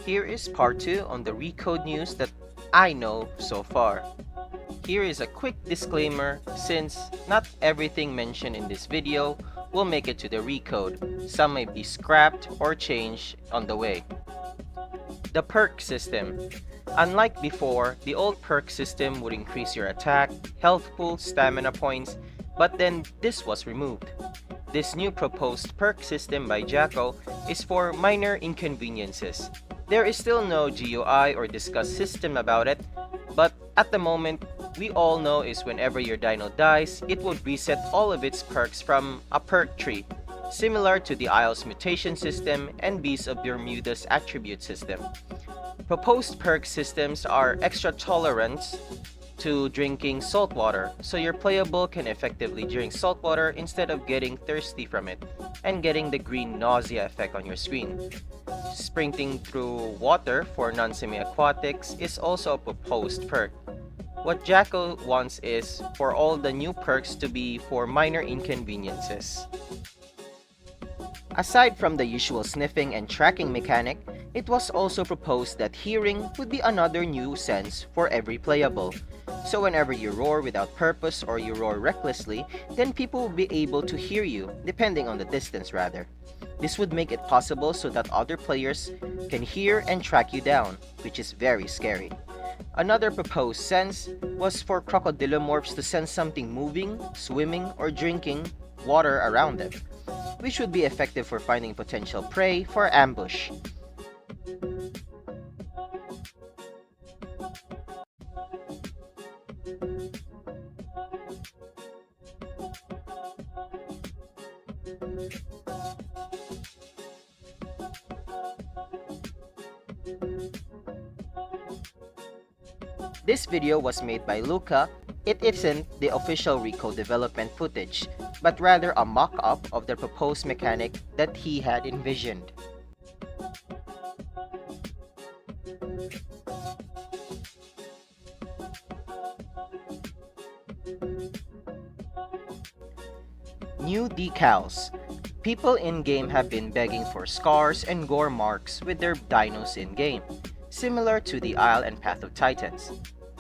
Here is part 2 on the Recode news that I know so far. Here is a quick disclaimer since not everything mentioned in this video will make it to the Recode. Some may be scrapped or changed on the way. The Perk System. Unlike before, the old Perk System would increase your attack, health pool, stamina points, but then this was removed. This new proposed Perk System by Jaco is for minor inconveniences. There is still no GUI or discussed system about it, but at the moment, we all know is whenever your dino dies, it would reset all of its perks from a perk tree, similar to the Isle's mutation system and Beast of Bermuda's attribute system. Proposed perk systems are extra tolerance to drinking salt water, so your playable can effectively drink salt water instead of getting thirsty from it, and getting the green nausea effect on your screen. Sprinting through water for non-semi-aquatics is also a proposed perk. What Jaco wants is for all the new perks to be for minor inconveniences. Aside from the usual sniffing and tracking mechanic, it was also proposed that hearing would be another new sense for every playable. So whenever you roar without purpose or you roar recklessly, then people will be able to hear you, depending on the distance rather. This would make it possible so that other players can hear and track you down, which is very scary. Another proposed sense was for crocodilomorphs to sense something moving, swimming, or drinking water around them, which would be effective for finding potential prey for ambush. This video was made by Luca. It isn't the official Recode development footage, but rather a mock-up of the proposed mechanic that he had envisioned. New decals. People in-game have been begging for scars and gore marks with their dinos in-game, similar to the Isle and Path of Titans.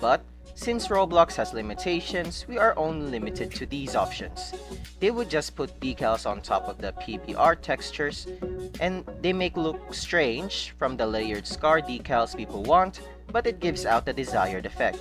But since Roblox has limitations, we are only limited to these options. They would just put decals on top of the PBR textures, and they make look strange from the layered scar decals people want, but it gives out the desired effect.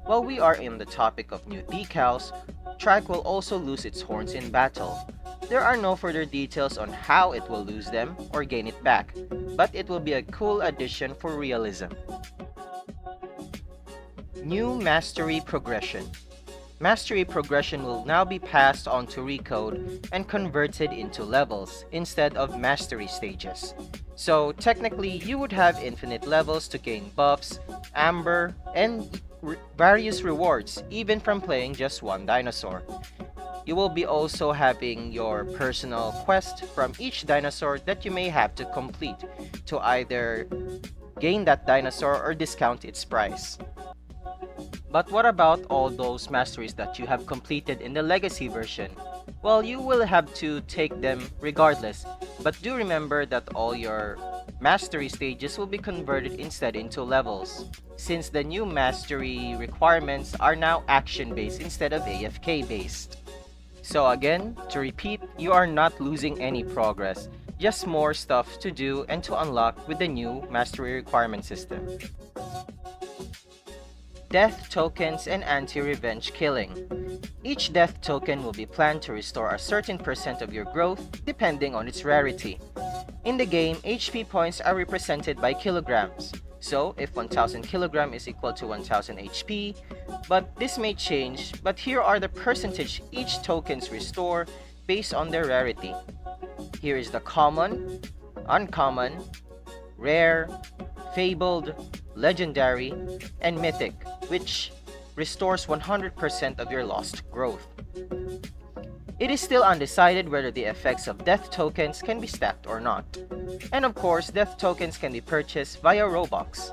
While we are in the topic of new decals, Trike will also lose its horns in battle. There are no further details on how it will lose them or gain it back, but it will be a cool addition for realism. New Mastery Progression. Mastery Progression will now be passed on to Recode and converted into levels instead of mastery stages. So technically, you would have infinite levels to gain buffs, amber, and various rewards even from playing just one dinosaur. You will be also having your personal quest from each dinosaur that you may have to complete to either gain that dinosaur or discount its price. But what about all those masteries that you have completed in the legacy version? Well, you will have to take them regardless, but do remember that all your mastery stages will be converted instead into levels, since the new mastery requirements are now action-based instead of AFK-based. So again, to repeat, you are not losing any progress, just more stuff to do and to unlock with the new mastery requirement system. Death tokens and anti-revenge killing. Each death token will be planned to restore a certain percent of your growth depending on its rarity. In the game, HP points are represented by kilograms. So if 1000 kg is equal to 1000 HP, but this may change, but here are the percentage each tokens restore based on their rarity. Here is the common, uncommon, rare, fabled, legendary, and mythic, which restores 100% of your lost growth. It is still undecided whether the effects of death tokens can be stacked or not. And of course, death tokens can be purchased via Robux.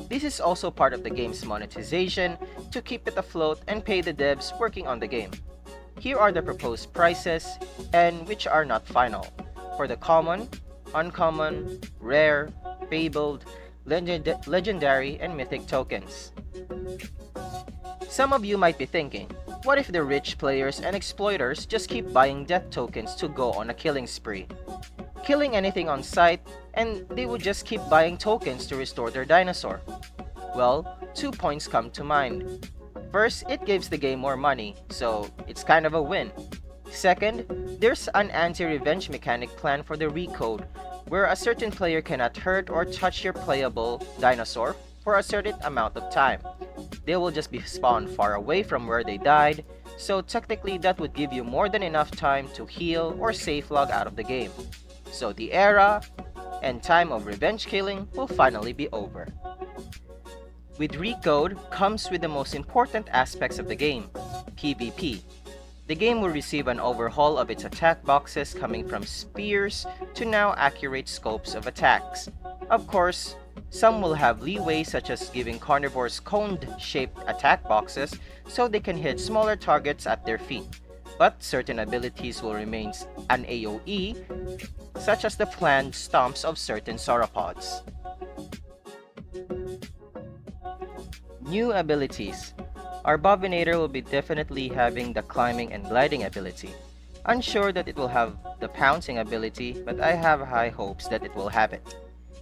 This is also part of the game's monetization to keep it afloat and pay the devs working on the game. Here are the proposed prices, and which are not final, for the common, uncommon, rare, fabled, legendary, and mythic tokens. Some of you might be thinking, what if the rich players and exploiters just keep buying death tokens to go on a killing spree? Killing anything on sight, and they would just keep buying tokens to restore their dinosaur. Well, 2 points come to mind. First, it gives the game more money, so it's kind of a win. Second, there's an anti-revenge mechanic planned for the Recode, where a certain player cannot hurt or touch your playable dinosaur for a certain amount of time. They will just be spawned far away from where they died, so technically that would give you more than enough time to heal or safe log out of the game. So the era and time of revenge killing will finally be over. With Recode comes with the most important aspects of the game, PvP. The game will receive an overhaul of its attack boxes coming from spears to now accurate scopes of attacks. Of course, some will have leeway such as giving carnivores cone-shaped attack boxes so they can hit smaller targets at their feet. But certain abilities will remain an AoE, such as the planned stomps of certain sauropods. New abilities. Our Bobinator will be definitely having the climbing and gliding ability. Unsure that it will have the pouncing ability, but I have high hopes that it will have it.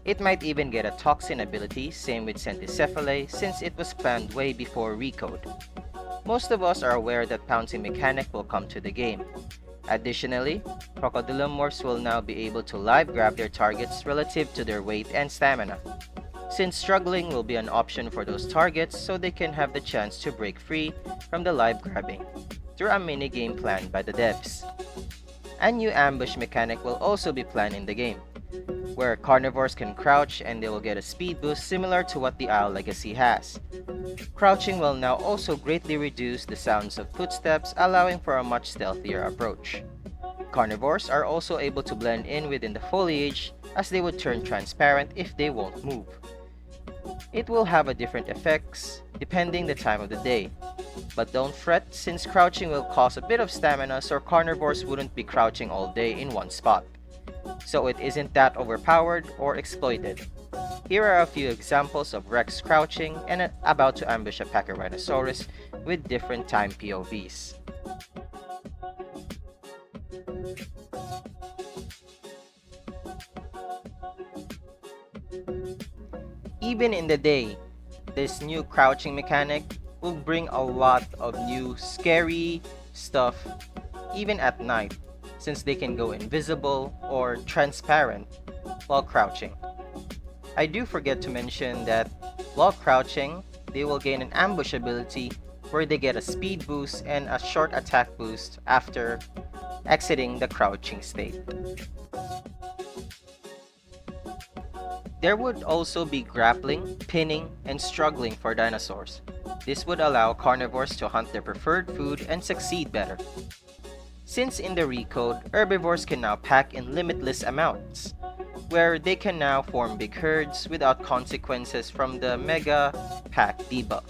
It might even get a toxin ability, same with Centicephale, since it was planned way before Recode. Most of us are aware that pouncing mechanic will come to the game. Additionally, crocodilomorphs will now be able to live grab their targets relative to their weight and stamina, since struggling will be an option for those targets so they can have the chance to break free from the live grabbing through a minigame planned by the devs. A new ambush mechanic will also be planned in the game, where carnivores can crouch and they will get a speed boost similar to what the Isle Legacy has. Crouching will now also greatly reduce the sounds of footsteps, allowing for a much stealthier approach. Carnivores are also able to blend in within the foliage as they would turn transparent if they won't move. It will have a different effects depending the time of the day. But don't fret, since crouching will cost a bit of stamina, so carnivores wouldn't be crouching all day in one spot. So it isn't that overpowered or exploited. Here are a few examples of Rex crouching and about to ambush a Pachyrhinosaurus with different time POVs. Even in the day, this new crouching mechanic will bring a lot of new scary stuff even at night, since they can go invisible or transparent while crouching. I do forget to mention that while crouching, they will gain an ambush ability where they get a speed boost and a short attack boost after exiting the crouching state. There would also be grappling, pinning, and struggling for dinosaurs. This would allow carnivores to hunt their preferred food and succeed better. Since in the Recode, herbivores can now pack in limitless amounts, where they can now form big herds without consequences from the Mega Pack debuff.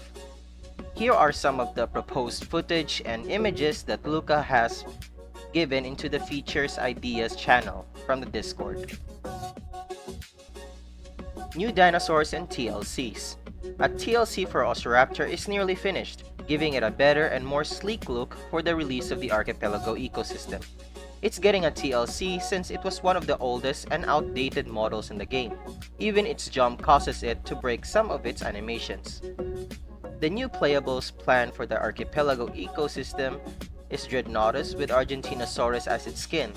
Here are some of the proposed footage and images that Luca has given into the Features Ideas channel from the Discord. New dinosaurs and TLCs. A TLC for Osoraptor is nearly finished, giving it a better and more sleek look for the release of the Archipelago ecosystem. It's getting a TLC since it was one of the oldest and outdated models in the game. Even its jump causes it to break some of its animations. The new playables planned for the Archipelago ecosystem is Dreadnoughtus with Argentinosaurus as its skin,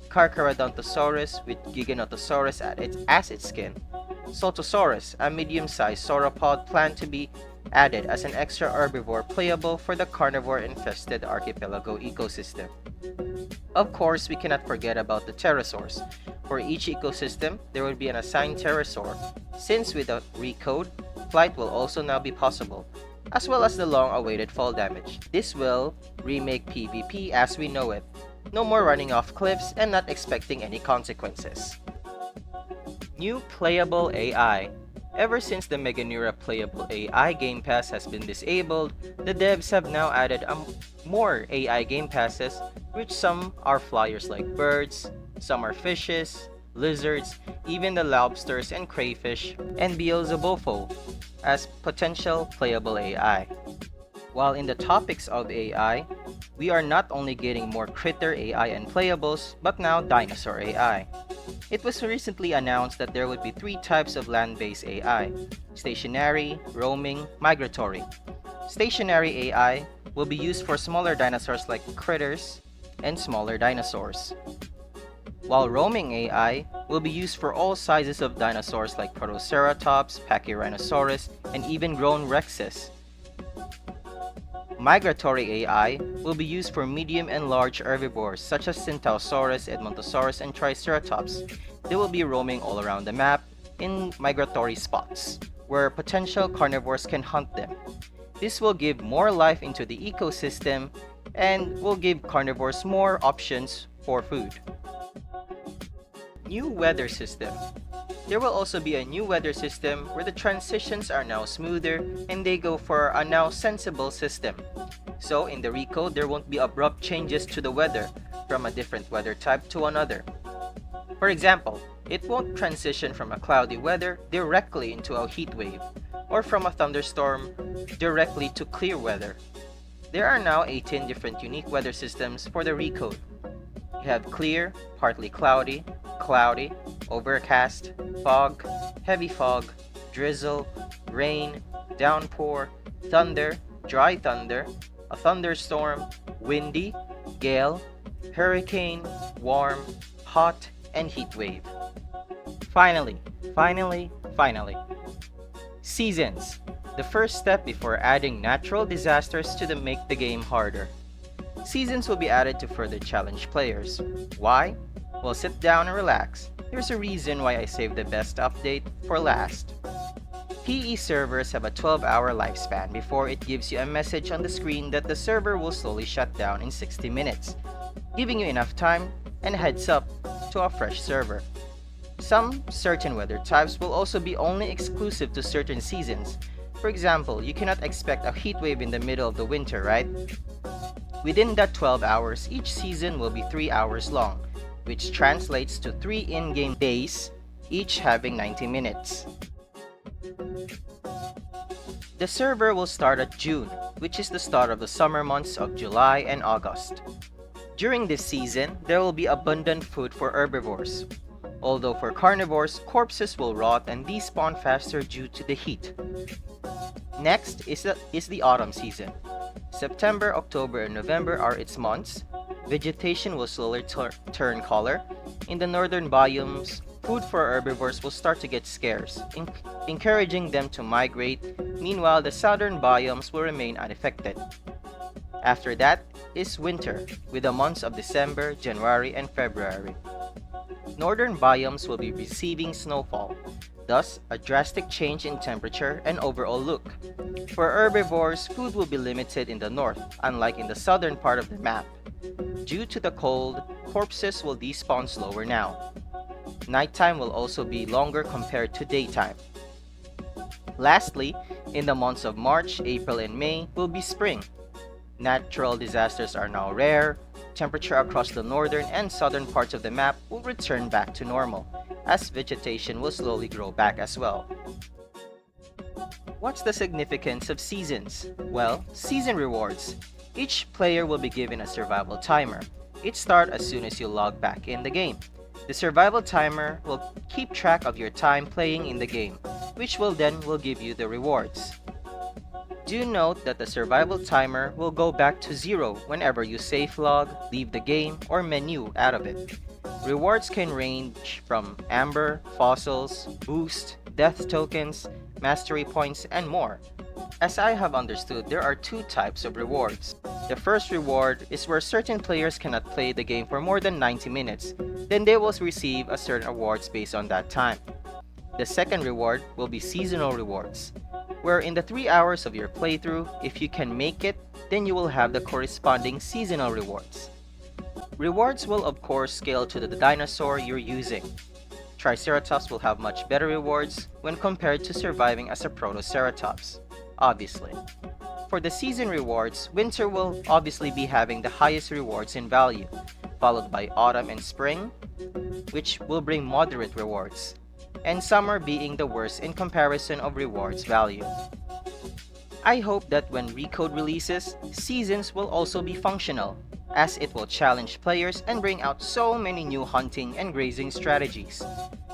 Carcharodontosaurus with Giganotosaurus as its skin, Saltosaurus, a medium-sized sauropod planned to be added as an extra herbivore playable for the carnivore-infested Archipelago ecosystem. Of course, we cannot forget about the pterosaurs. For each ecosystem, there will be an assigned pterosaur, since with the Recode, flight will also now be possible, as well as the long-awaited fall damage. This will remake PvP as we know it. No more running off cliffs and not expecting any consequences. New Playable AI. Ever since the Meganura Playable AI Game Pass has been disabled, the devs have now added more AI Game Passes, which some are flyers like birds, some are fishes, lizards, even the lobsters and crayfish, and Beelzebufo as potential playable AI. While in the topics of AI, we are not only getting more critter AI and playables, but now dinosaur AI. It was recently announced that there would be three types of land-based AI: stationary, roaming, migratory. Stationary AI will be used for smaller dinosaurs like critters and smaller dinosaurs, while roaming AI will be used for all sizes of dinosaurs like Protoceratops, Pachyrhinosaurus, and even grown rexes. Migratory AI will be used for medium and large herbivores such as Centaurosaurus, Edmontosaurus, and Triceratops. They will be roaming all around the map in migratory spots, where potential carnivores can hunt them. This will give more life into the ecosystem and will give carnivores more options for food. New weather system. There will also be a new weather system where the transitions are now smoother and they go for a now sensible system. So in the Recode, there won't be abrupt changes to the weather from a different weather type to another. For example, it won't transition from a cloudy weather directly into a heat wave, or from a thunderstorm directly to clear weather. There are now 18 different unique weather systems for the Recode. You have clear, partly cloudy, cloudy, overcast, fog, heavy fog, drizzle, rain, downpour, thunder, dry thunder, a thunderstorm, windy, gale, hurricane, warm, hot, and heat wave. Finally, seasons. The first step before adding natural disasters to make the game harder. Seasons will be added to further challenge players. Why? Well, sit down and relax. Here's a reason why I saved the best update for last. PE servers have a 12-hour lifespan before it gives you a message on the screen that the server will slowly shut down in 60 minutes, giving you enough time and heads up to a fresh server. Some certain weather types will also be only exclusive to certain seasons. For example, you cannot expect a heat wave in the middle of the winter, right? Within that 12 hours, each season will be 3 hours long, which translates to 3 in-game days, each having 90 minutes. The server will start at June, which is the start of the summer months of July and August. During this season, there will be abundant food for herbivores. Although for carnivores, corpses will rot and despawn faster due to the heat. Next is the autumn season. September, October, and November are its months. Vegetation will slowly turn color. In the northern biomes, food for herbivores will start to get scarce, encouraging them to migrate. Meanwhile, the southern biomes will remain unaffected. After that is winter, with the months of December, January, and February. Northern biomes will be receiving snowfall, thus a drastic change in temperature and overall look. For herbivores, food will be limited in the north, unlike in the southern part of the map. Due to the cold, corpses will despawn slower now. Nighttime will also be longer compared to daytime. Lastly, in the months of March, April, and May will be spring. Natural disasters are now rare. Temperature across the northern and southern parts of the map will return back to normal, as vegetation will slowly grow back as well. What's the significance of seasons? Well, season rewards. Each player will be given a survival timer. It starts as soon as you log back in the game. The survival timer will keep track of your time playing in the game, which will give you the rewards. Do note that the survival timer will go back to 0 whenever you safe log, leave the game, or menu out of it. Rewards can range from amber, fossils, boost, death tokens, mastery points, and more. As I have understood, there are 2 types of rewards. The first reward is where certain players cannot play the game for more than 90 minutes, then they will receive a certain rewards based on that time. The second reward will be seasonal rewards, where in the 3 hours of your playthrough, if you can make it, then you will have the corresponding seasonal rewards. Rewards will of course scale to the dinosaur you're using. Triceratops will have much better rewards when compared to surviving as a Protoceratops, obviously. For the season rewards, winter will obviously be having the highest rewards in value, followed by autumn and spring, which will bring moderate rewards, and summer being the worst in comparison of rewards value. I hope that when Recode releases, seasons will also be functional, as it will challenge players and bring out so many new hunting and grazing strategies.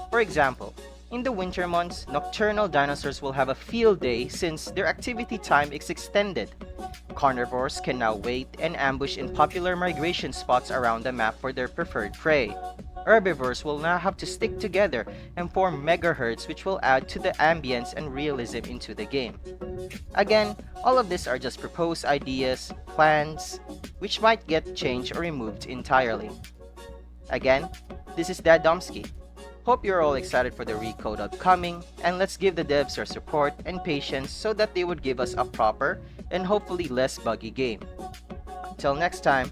For example, in the winter months, nocturnal dinosaurs will have a field day since their activity time is extended. Carnivores can now wait and ambush in popular migration spots around the map for their preferred prey. Herbivores will now have to stick together and form megaherds, which will add to the ambience and realism into the game. Again, all of these are just proposed ideas, plans, which might get changed or removed entirely. Again, this is Dad Domsky. Hope you're all excited for the Recode upcoming, and let's give the devs our support and patience so that they would give us a proper and hopefully less buggy game. Until next time,